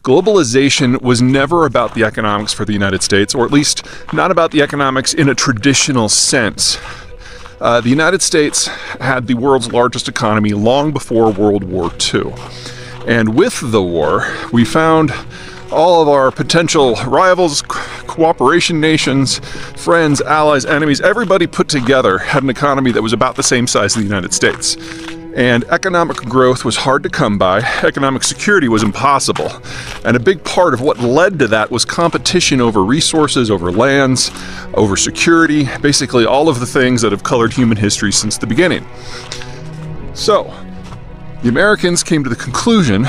Globalization was never about the economics for the United States, or at least not about the economics in a traditional sense. The United States had the world's largest economy long before World War II. And with the war, we found all of our potential rivals, cooperation nations, friends, allies, enemies, everybody put together had an economy that was about the same size as the United States. And economic growth was hard to come by. Economic security was impossible. And a big part of what led to that was competition over resources, over lands, over security, basically all of the things that have colored human history since the beginning. So, the Americans came to the conclusion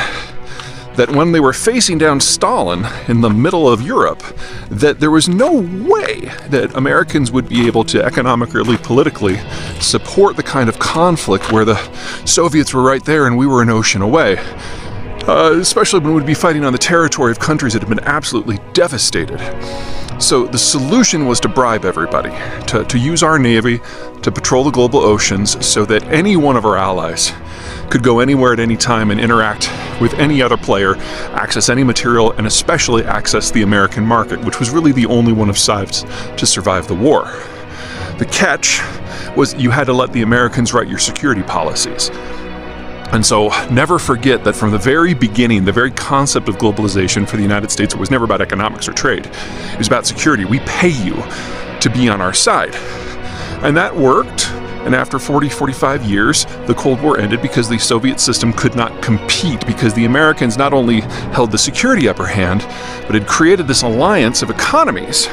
that when they were facing down Stalin in the middle of Europe, that there was no way that Americans would be able to economically, politically support the kind of conflict where the Soviets were right there and we were an ocean away. Especially when we'd be fighting on the territory of countries that had been absolutely devastated. So the solution was to bribe everybody, to use our navy to patrol the global oceans so that any one of our allies could go anywhere at any time and interact with any other player, access any material, and especially access the American market, which was really the only one of size to survive the war. The catch was you had to let the Americans write your security policies. And so never forget that from the very beginning, the very concept of globalization for the United States, it was never about economics or trade. It was about security. We pay you to be on our side. And that worked. And after 45 years, the Cold War ended because the Soviet system could not compete, because the Americans not only held the security upper hand, but had created this alliance of economies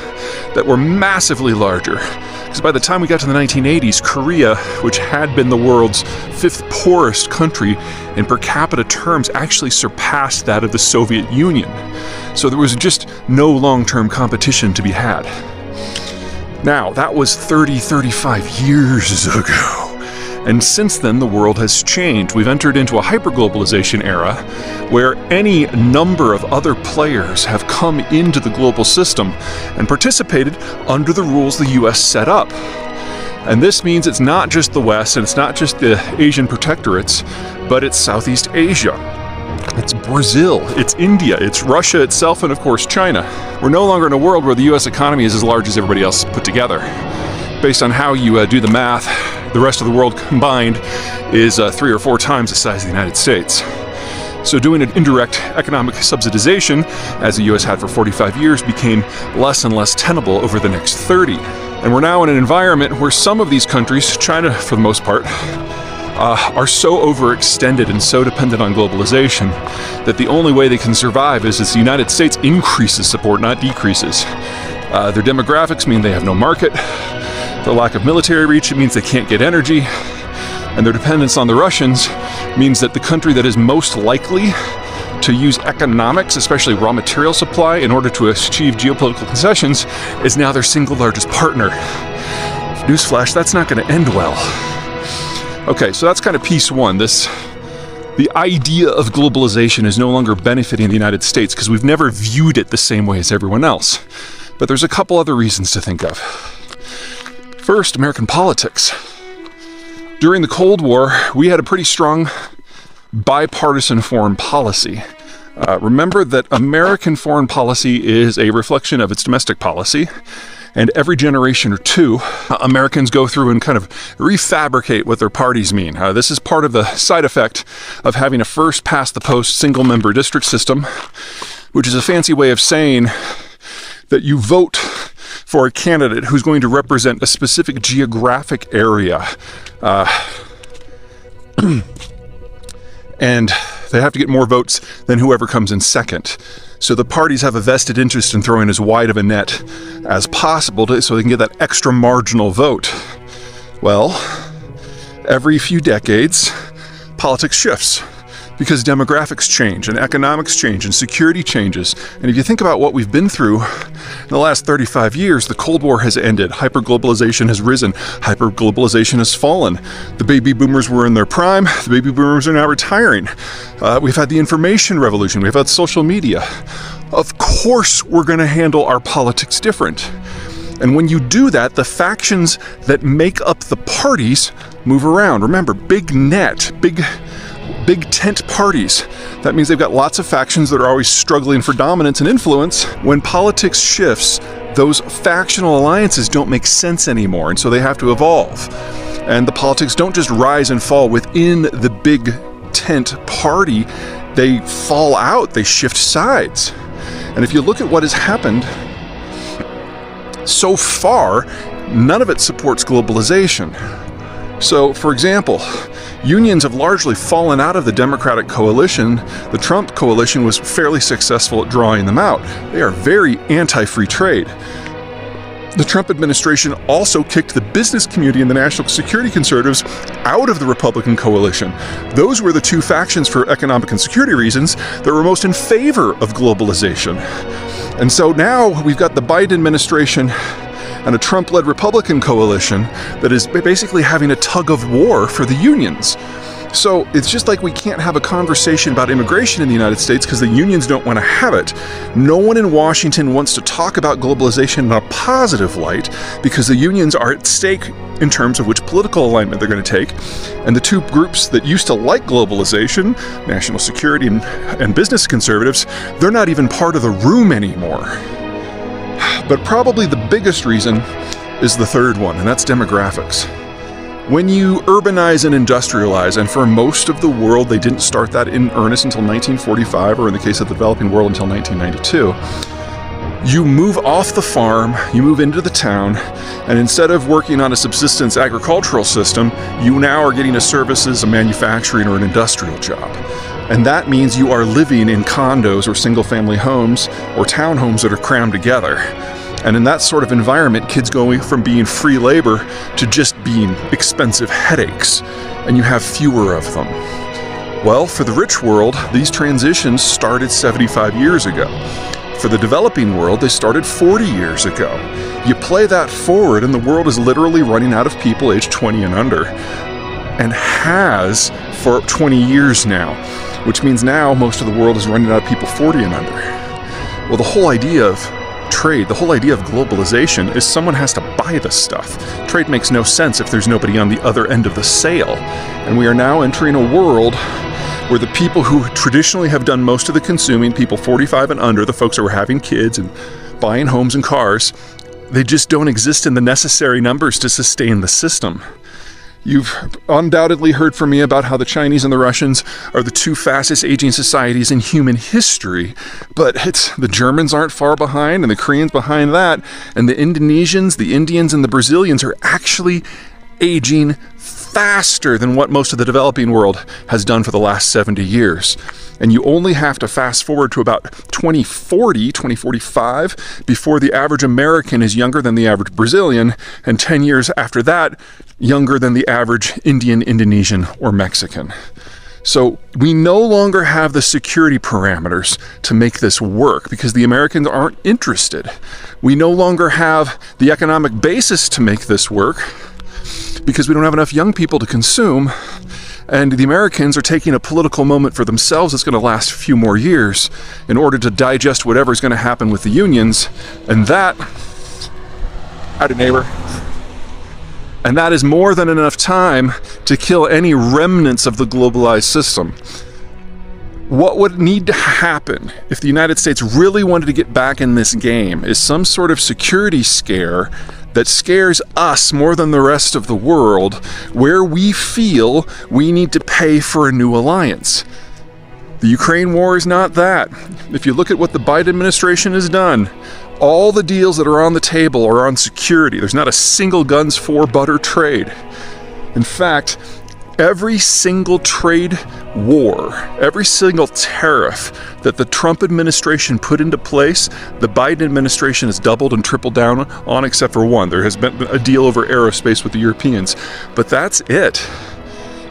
that were massively larger. Because by the time we got to the 1980s, Korea, which had been the world's 5th poorest country in per capita terms, actually surpassed that of the Soviet Union. So there was just no long-term competition to be had. Now, that was 35 years ago. And since then, the world has changed. We've entered into a hyperglobalization era where any number of other players have come into the global system and participated under the rules the US set up. And this means it's not just the West and it's not just the Asian protectorates, but it's Southeast Asia. It's Brazil, it's India, it's Russia itself, and of course China. We're no longer in a world where the US economy is as large as everybody else put together. Based on how you do the math, the rest of the world combined is 3 or 4 times the size of the United States. So doing an indirect economic subsidization, as the US had for 45 years, became less and less tenable over the next 30. And we're now in an environment where some of these countries, China for the most part, are so overextended and so dependent on globalization that the only way they can survive is as the United States increases support, not decreases. Their demographics mean they have no market. Their lack of military reach, it means they can't get energy. And their dependence on the Russians means that the country that is most likely to use economics, especially raw material supply, in order to achieve geopolitical concessions is now their single largest partner. Newsflash, that's not going to end well. Okay, so that's kind of piece one. The idea of globalization is no longer benefiting the United States because we've never viewed it the same way as everyone else. But there's a couple other reasons to think of. First, American politics. During the Cold War, we had a pretty strong bipartisan foreign policy. Remember that American foreign policy is a reflection of its domestic policy. And every generation or two, Americans go through and kind of refabricate what their parties mean. This is part of the side effect of having a first-past-the-post single-member district system, which is a fancy way of saying that you vote for a candidate who's going to represent a specific geographic area. And they have to get more votes than whoever comes in second. So the parties have a vested interest in throwing as wide of a net as possible so they can get that extra marginal vote. Well, every few decades, politics shifts because demographics change and economics change and security changes. And if you think about what we've been through in the last 35 years, the Cold War has ended, hyperglobalization has risen, hyperglobalization has fallen. The baby boomers were in their prime, the baby boomers are now retiring. We've had the information revolution, we've had social media. Of course we're going to handle our politics different. And when you do that, the factions that make up the parties move around. Remember, big net, big big tent parties. That means they've got lots of factions that are always struggling for dominance and influence. When politics shifts, those factional alliances don't make sense anymore, and so they have to evolve. And the politics don't just rise and fall within the big tent party, they fall out, they shift sides. And if you look at what has happened so far, none of it supports globalization. So, for example, unions have largely fallen out of the Democratic coalition. The Trump coalition was fairly successful at drawing them out. They are very anti-free trade. The Trump administration also kicked the business community and the national security conservatives out of the Republican coalition. Those were the two factions for economic and security reasons that were most in favor of globalization. And so now we've got the Biden administration and a Trump-led Republican coalition that is basically having a tug of war for the unions. So it's just like we can't have a conversation about immigration in the United States because the unions don't want to have it. No one in Washington wants to talk about globalization in a positive light because the unions are at stake in terms of which political alignment they're going to take. And the two groups that used to like globalization, national security and business conservatives, they're not even part of the room anymore. But probably the biggest reason is the third one, and that's demographics. When you urbanize and industrialize, and for most of the world they didn't start that in earnest until 1945, or in the case of the developing world until 1992, you move off the farm, you move into the town, and instead of working on a subsistence agricultural system, you now are getting a services, a manufacturing, or an industrial job. And that means you are living in condos or single-family homes or townhomes that are crammed together. And in that sort of environment, kids go from being free labor to just being expensive headaches, and you have fewer of them. Well, for the rich world, these transitions started 75 years ago. For the developing world, they started 40 years ago. You play that forward, and the world is literally running out of people aged 20 and under, and has for 20 years now, which means now most of the world is running out of people 40 and under. Well, the whole idea of trade, the whole idea of globalization is someone has to buy the stuff. Trade makes no sense if there's nobody on the other end of the sale. And we are now entering a world where the people who traditionally have done most of the consuming, people 45 and under, the folks who are having kids and buying homes and cars, they just don't exist in the necessary numbers to sustain the system. You've undoubtedly heard from me about how the Chinese and the Russians are the two fastest aging societies in human history, but the Germans aren't far behind, and the Koreans behind that, and the Indonesians, the Indians, and the Brazilians are actually aging faster than what most of the developing world has done for the last 70 years. And you only have to fast forward to about 2040, 2045, before the average American is younger than the average Brazilian, and 10 years after that, younger than the average Indian, Indonesian, or Mexican. So we no longer have the security parameters to make this work because the Americans aren't interested. We no longer have the economic basis to make this work because we don't have enough young people to consume. And the Americans are taking a political moment for themselves that's going to last a few more years in order to digest whatever's going to happen with the unions. And that, howdy neighbor, and that is more than enough time to kill any remnants of the globalized system. What would need to happen if the United States really wanted to get back in this game is some sort of security scare that scares us more than the rest of the world, where we feel we need to pay for a new alliance. The Ukraine war is not that. If you look at what the Biden administration has done, all the deals that are on the table are on security. There's not a single guns for butter trade. In fact, every single trade war, every single tariff that the Trump administration put into place, the Biden administration has doubled and tripled down on, except for one. There has been a deal over aerospace with the Europeans, but that's it.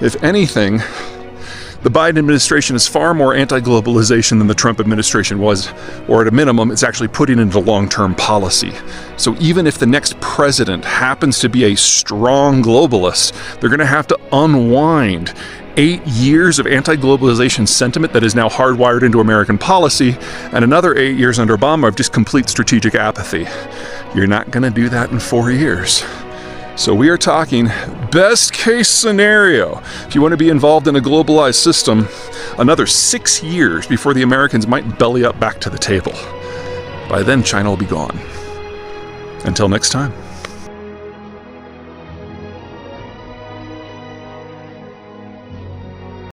If anything, the Biden administration is far more anti-globalization than the Trump administration was, or at a minimum, it's actually putting into long-term policy. So even if the next president happens to be a strong globalist, they're going to have to unwind 8 years of anti-globalization sentiment that is now hardwired into American policy, and another 8 years under Obama of just complete strategic apathy. You're not going to do that in 4 years. So we are talking best case scenario. If you want to be involved in a globalized system, another 6 years before the Americans might belly up back to the table. By then, China will be gone. Until next time.